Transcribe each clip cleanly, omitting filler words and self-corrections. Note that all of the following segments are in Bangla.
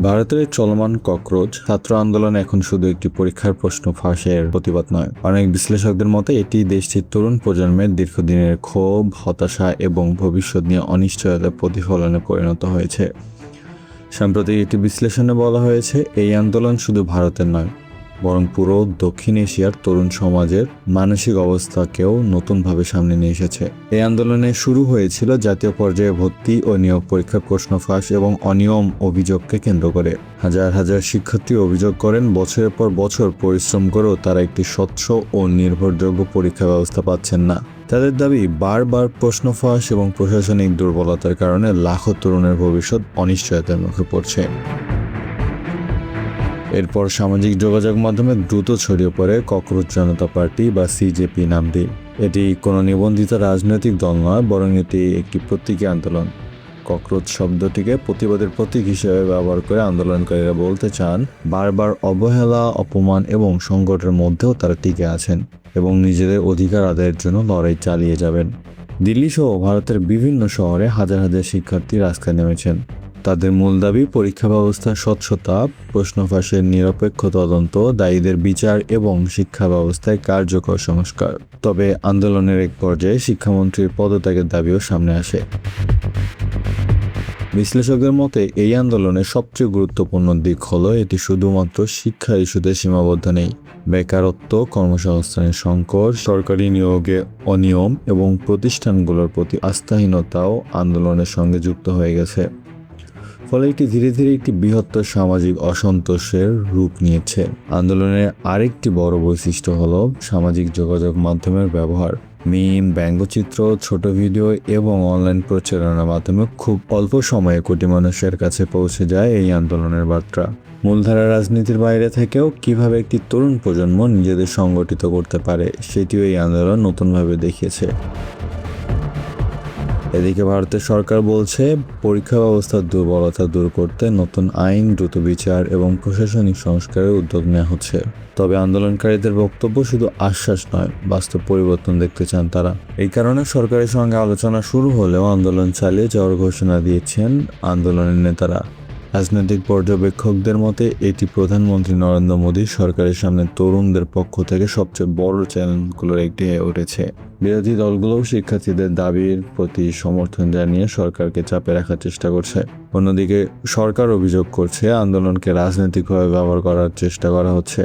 ভারতের চলমান ককরোচ ছাত্র আন্দোলন এখন শুধু একটি পরীক্ষার প্রশ্ন ফাঁসের প্রতিবাদ নয়। অনেক বিশ্লেষকদের মতে এটি দেশটির তরুণ প্রজন্মের দীর্ঘদিনের ক্ষোভ, হতাশা এবং ভবিষ্যৎ নিয়ে অনিশ্চয়তার প্রতিফলনে পরিণত হয়েছে। সাম্প্রতিক একটি বিশ্লেষণে বলা হয়েছে, এই আন্দোলন শুধু ভারতের নয়, বরং পুরো দক্ষিণ এশিয়ার তরুণ সমাজের মানসিক অবস্থাকেও নতুনভাবে সামনে নিয়ে এসেছে। এই আন্দোলনে শুরু হয়েছিল জাতীয় পর্যায়ে ভর্তি ও নিয়োগ পরীক্ষার প্রশ্ন ফাঁস এবং অনিয়ম অভিযোগকে কেন্দ্র করে। হাজার হাজার শিক্ষার্থী অভিযোগ করেন, বছরের পর বছর পরিশ্রম করেও তারা একটি স্বচ্ছ ও নির্ভরযোগ্য পরীক্ষা ব্যবস্থা পাচ্ছেন না। তাদের দাবি, বারবার প্রশ্ন ফাঁস এবং প্রশাসনিক দুর্বলতার কারণে লাখো তরুণের ভবিষ্যৎ অনিশ্চয়তার মুখে পড়ছে। এরপর সামাজিক যোগাযোগ মাধ্যমে দ্রুত ছড়িয়ে পড়ে ককরোচ জনতা পার্টি বা সিজেপি নামটি। এটি কোনো নিবন্ধিত রাজনৈতিক দল নয়, বরং এটি একটি প্রতীকী আন্দোলন। ককরোচ শব্দটিকে প্রতিবাদের প্রতীক হিসেবে ব্যবহার করে আন্দোলনকারীরা বলতে চান, বারবার অবহেলা, অপমান এবং সংকটের মধ্যেও তারা টিকে আছেন এবং নিজেদের অধিকার আদায়ের জন্য লড়াই চালিয়ে যাবেন। দিল্লি সহ ভারতের বিভিন্ন শহরে হাজার হাজার শিক্ষার্থী রাস্তায় নেমেছেন। তাদের মূল দাবি, পরীক্ষা ব্যবস্থার স্বচ্ছতা, প্রশ্ন ফাঁসের নিরপেক্ষ তদন্ত, দায়ীদের বিচার এবং শিক্ষা ব্যবস্থায় কার্যকর সংস্কার। তবে আন্দোলনের এক পর্যায়ে শিক্ষামন্ত্রীর পদত্যাগের দাবিও সামনে আসে। বিশ্লেষকদের মতে এই আন্দোলনের সবচেয়ে গুরুত্বপূর্ণ দিক হলো, এটি শুধুমাত্র শিক্ষা ইস্যুতে সীমাবদ্ধ নেই। বেকারত্ব, কর্মসংস্থানের সংকট, সরকারি নিয়োগে অনিয়ম এবং প্রতিষ্ঠানগুলোর প্রতি আস্থাহীনতাও আন্দোলনের সঙ্গে যুক্ত হয়ে গেছে। ফলে এটি ধীরে ধীরে একটি বৃহত্তর সামাজিক অসন্তোষের রূপ নিয়েছে। আন্দোলনের আরেকটি বড় বৈশিষ্ট্য হলো সামাজিক যোগাযোগ মাধ্যমের ব্যবহার। মিম, ব্যঙ্গচিত্র, ছোট ভিডিও এবং অনলাইন প্রচারণার মাধ্যমে খুব অল্প সময়ে কোটি মানুষের কাছে পৌঁছে যায় এই আন্দোলনের বার্তা। মূলধারা রাজনীতির বাইরে থেকেও কিভাবে একটি তরুণ প্রজন্ম নিজেদের সংগঠিত করতে পারে, সেটিও এই আন্দোলন নতুনভাবে দেখিয়েছে। এদিকে ভারতের সরকার বলছে, পরীক্ষা ব্যবস্থার দুর্বলতা দূর করতে নতুন আইন, দ্রুত বিচার এবং প্রশাসনিক সংস্কারের উদ্যোগ নেওয়া হচ্ছে। তবে আন্দোলনকারীদের বক্তব্য শুধু আশ্বাস নয়, বাস্তব পরিবর্তন দেখতে চান তারা। এই কারণে সরকারের সঙ্গে আলোচনা শুরু হলেও আন্দোলন চালিয়ে যাওয়ার ঘোষণা দিয়েছেন আন্দোলনের নেতারা। রাজনৈতিক পর্যবেক্ষকদের মতে এটি প্রধানমন্ত্রী নরেন্দ্র মোদী সরকারের সামনে তরুণদের পক্ষ থেকে সবচেয়ে বড় চ্যালেঞ্জগুলোর একটি হয়ে উঠেছে। বিরোধী দলগুলোও শিক্ষার্থীদের দাবির প্রতি সমর্থন জানিয়ে সরকারকে চাপে রাখার চেষ্টা করছে। অন্যদিকে সরকার অভিযোগ করছে, আন্দোলনকে রাজনৈতিকভাবে ব্যবহার করার চেষ্টা করা হচ্ছে।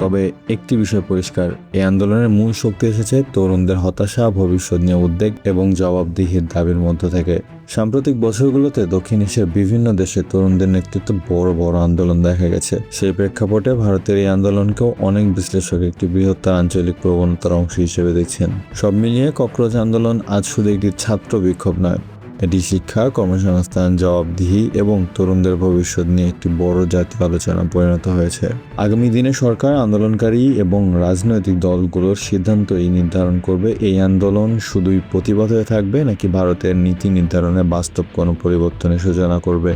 তবে একটি বিষয় পরিষ্কার, এই আন্দোলনের মূল শক্তি এসেছে তরুণদের হতাশা, ভবিষ্যৎ নিয়ে উদ্বেগ এবং জবাবদিহির দাবির মধ্য থেকে। সাম্প্রতিক বছরগুলোতে দক্ষিণ এশিয়ার বিভিন্ন দেশে তরুণদের নেতৃত্বে বড় বড় আন্দোলন দেখা গেছে। সেই প্রেক্ষাপটে ভারতের এই আন্দোলনকেও অনেক বিশ্লেষক একটি বৃহত্তর আঞ্চলিক প্রবণতার অংশ হিসেবে দেখছেন। সব মিলিয়ে ককরোচ আন্দোলন আজ শুধু একটি ছাত্র বিক্ষোভ নয়, এটি শিক্ষা, কর্মসংস্থান, জবাবদিহি এবং তরুণদের ভবিষ্যৎ নিয়ে একটি বড় জাতীয় আলোচনা পরিণত হয়েছে। আগামী দিনে সরকার, আন্দোলনকারী এবং রাজনৈতিক দলগুলোর সিদ্ধান্তই নির্ধারণ করবে এই আন্দোলন শুধুই প্রতিবাদ হয়ে থাকবে নাকি ভারতের নীতি নির্ধারণে বাস্তব কোনো পরিবর্তনের সূচনা করবে।